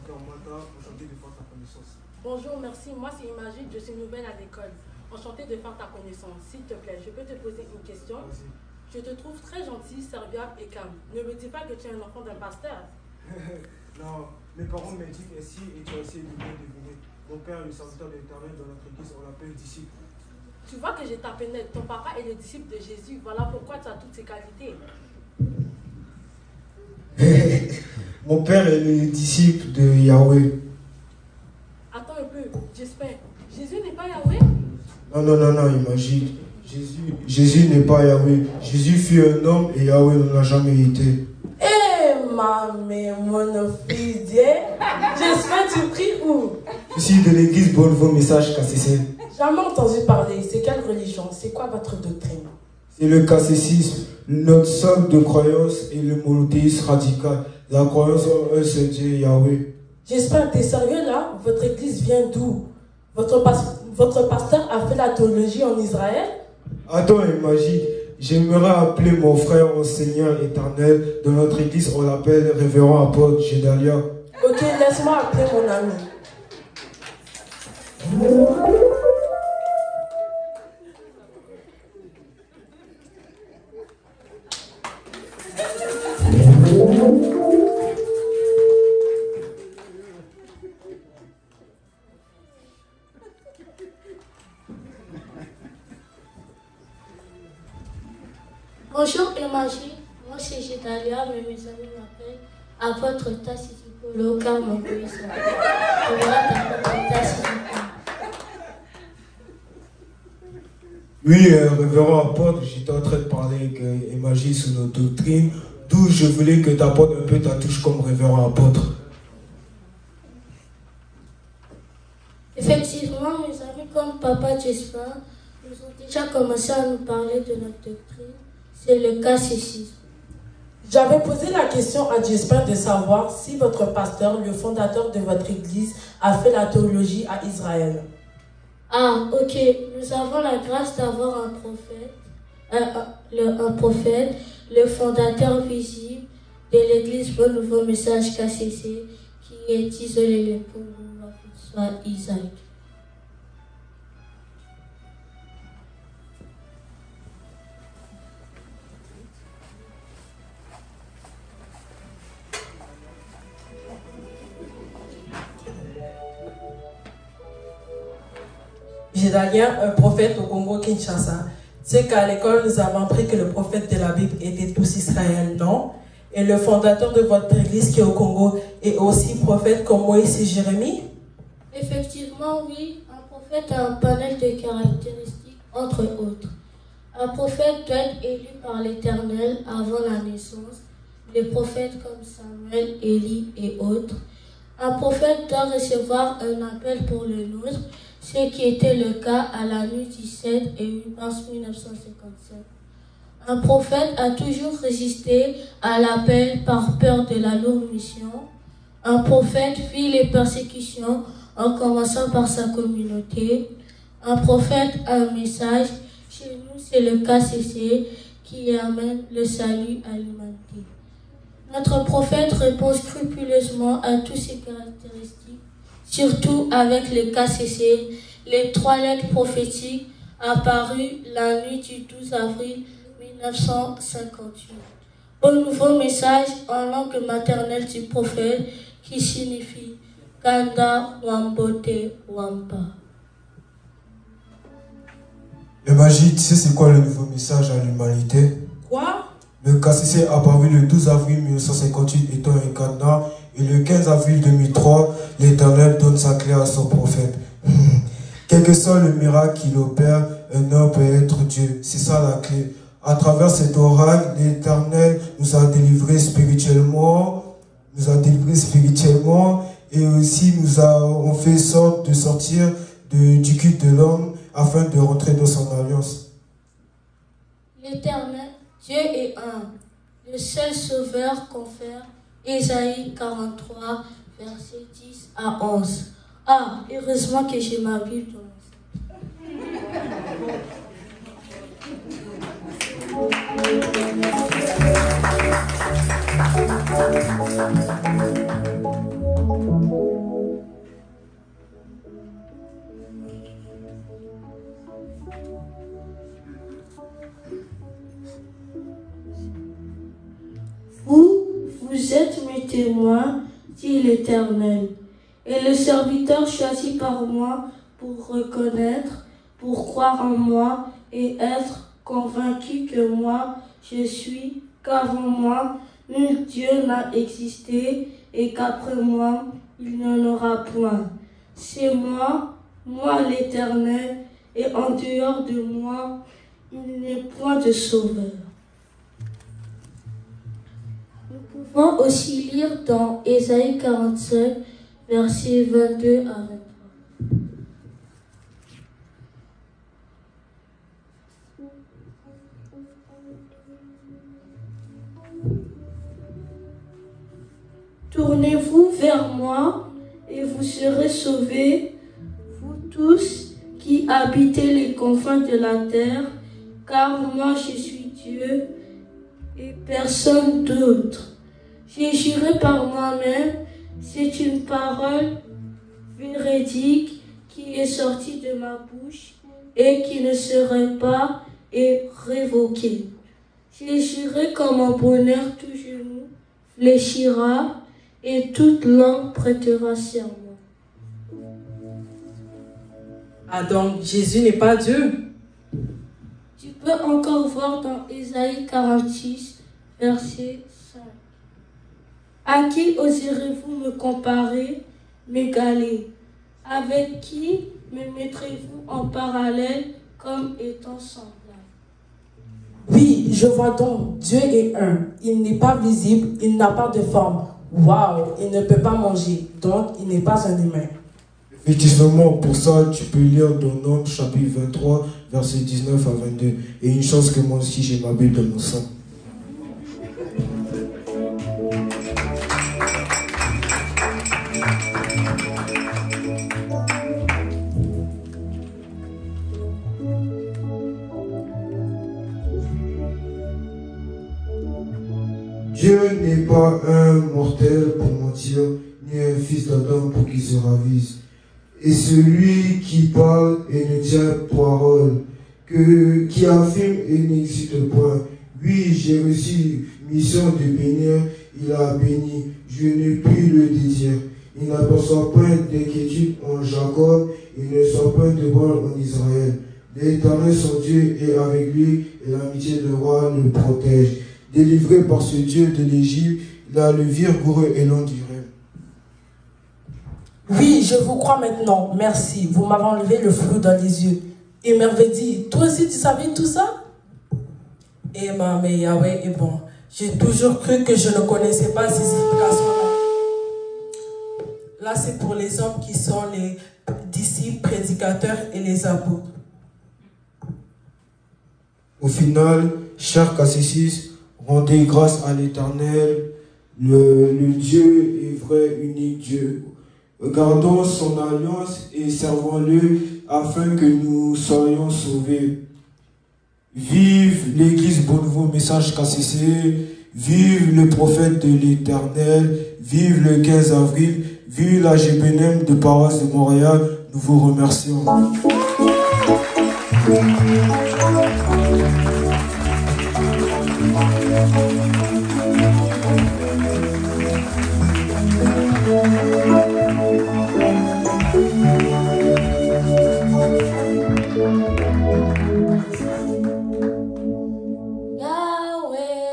pasteur Mata, enchanté de faire ta connaissance. Bonjour, merci. Moi, c'est Imagine, je suis nouvelle à l'école. Enchantée de faire ta connaissance. S'il te plaît, je peux te poser une question? Je te trouve très gentil, serviable et calme. Ne me dis pas que tu es un enfant d'un pasteur. Non, mes parents m'indiquent ainsi et tu as essayé de bien deviner. Mon père est le serviteur de l'Éternel dans notre église, on l'appelle disciple. Tu vois que j'ai tapé net. Ton papa est le disciple de Jésus. Voilà pourquoi tu as toutes ses qualités. Mon père est le disciple de Yahweh. Attends un peu, j'espère. Jésus n'est pas Yahweh? Non, imagine. Jésus n'est pas Yahweh. Jésus fut un homme et Yahweh n'en a jamais été. Mon fils, j'espère que tu pries où? Je suis de l'église Bon Nouveau Message KCC. Jamais entendu parler. C'est quelle religion? C'est quoi votre doctrine? C'est le catéchisme. Notre socle de croyance est le monothéisme radical. La croyance en un seul Dieu, Yahweh. J'espère que tu es sérieux là? Votre église vient d'où? Votre pasteur a fait la théologie en Israël? Attends, imagine. J'aimerais appeler mon frère enseignant éternel. Dans notre église, on l'appelle révérend apôtre Gédalia. Ok, laisse-moi appeler mon ami. Bonjour Imagine, moi c'est Gédalia, mais mes amis m'appellent apôtre Tassitipolo car mon pays s'appelle Tassitipolo. Oui, révérend apôtre, j'étais en train de parler avec Imagine sur notre doctrine, d'où je voulais que tu apportes un peu ta touche comme révérend apôtre. Effectivement, mes amis comme Papa Jesper nous ont déjà commencé à nous parler de notre doctrine. C'est le catéchisme. J'avais posé la question à Jesper de savoir si votre pasteur, le fondateur de votre église, a fait la théologie à Israël. Ah, ok. Nous avons la grâce d'avoir un prophète, le fondateur visible de l'église Bon Nouveau Message KCC, qui est isolé pour nous, soit Isaac. Gédalia, un prophète au Congo-Kinshasa. Tu sais qu'à l'école, nous avons appris que le prophète de la Bible était tous Israël, non? Et le fondateur de votre église qui est au Congo est aussi prophète comme Moïse et Jérémie? Effectivement, oui. Un prophète a un panel de caractéristiques, entre autres. Un prophète doit être élu par l'Éternel avant la naissance. Les prophètes comme Samuel, Élie et autres. Un prophète doit recevoir un appel pour le nôtre, ce qui était le cas à la nuit du 7 et 8 mars 1957. Un prophète a toujours résisté à l'appel par peur de la lourde mission. Un prophète vit les persécutions en commençant par sa communauté. Un prophète a un message. Chez nous, c'est le KCC qui amène le salut à l'humanité. Notre prophète répond scrupuleusement à toutes ces caractéristiques, surtout avec le KCC, les 3 lettres prophétiques apparues la nuit du 12 avril 1958. Au nouveau message en langue maternelle du prophète qui signifie Kanda Wambote Wampa. Le magie, tu sais c'est quoi le nouveau message à l'humanité? Quoi? Le KCC apparu le 12 avril 1958 étant un cadenas et le 15 avril 2003, l'Éternel donne sa clé à son prophète. Quel que soit le miracle qu'il opère, un homme peut être Dieu. C'est ça la clé. À travers cet oracle, l'Éternel nous a délivrés spirituellement, et aussi nous a fait sorte de sortir du culte de l'homme afin de rentrer dans son alliance. L'Éternel, Dieu est un. Le seul sauveur confère Ésaïe 43, versets 10 à 11. Ah, heureusement que j'ai ma Bible dans mon sac. est témoin, dit l'Éternel. Et le serviteur choisi par moi pour reconnaître, pour croire en moi et être convaincu que moi, je suis, qu'avant moi, nul Dieu n'a existé et qu'après moi, il n'y en aura point. C'est moi, moi l'Éternel, et en dehors de moi, il n'est point de sauveur. Nous pouvons aussi lire dans Ésaïe 45, versets 22 à 23. Tournez-vous vers moi et vous serez sauvés, vous tous qui habitez les confins de la terre, car moi je suis Dieu et personne d'autre. J'ai juré par moi-même, c'est une parole véridique qui est sortie de ma bouche et qui ne serait pas révoquée. J'ai juré comme un bonheur, tout genou fléchira et toute langue prêtera serment. Ah donc, Jésus n'est pas Dieu? Tu peux encore voir dans Ésaïe 46, verset 5. À qui oserez-vous me comparer, m'égaler? Avec qui me mettrez-vous en parallèle comme étant semblable? Oui, je vois donc, Dieu est un. Il n'est pas visible, il n'a pas de forme. Waouh, il ne peut pas manger, donc il n'est pas un humain. Effectivement, pour ça, tu peux lire dans Nombres chapitre 23, versets 19 à 22. Et une chance que moi aussi j'ai ma Bible dans mon sang. Dieu n'est pas un mortel pour mentir, ni un fils d'Adam pour qu'il se ravise. Et celui qui parle et ne tient parole, qui affirme et n'existe point. Oui, j'ai reçu mission de bénir, il a béni, je ne puis le dédire. Il n'aperçoit point d'inquiétude en Jacob, il ne sent point de mal en Israël. L'Éternel son Dieu est avec lui, et l'amitié de roi le protège. Délivré par ce Dieu de l'Égypte, il a le vigoureux élan du rêve. Oui, je vous crois maintenant. Merci. Vous m'avez enlevé le flou dans les yeux. Et m'avait dit, toi aussi tu savais tout ça? Et mais Yahweh est bon. J'ai toujours cru que je ne connaissais pas ces explications-là. Là, c'est pour les hommes qui sont les disciples, prédicateurs et les apôtres. Au final, cher Cassissis, rendez grâce à l'Éternel, le Dieu est vrai, unique Dieu. Gardons son alliance et servons-le afin que nous soyons sauvés. Vive l'Église Bon Nouveau Message KCC, vive le prophète de l'Éternel, vive le 15 avril, vive la GBNM de paroisse de Montréal. Nous vous remercions. Yahweh,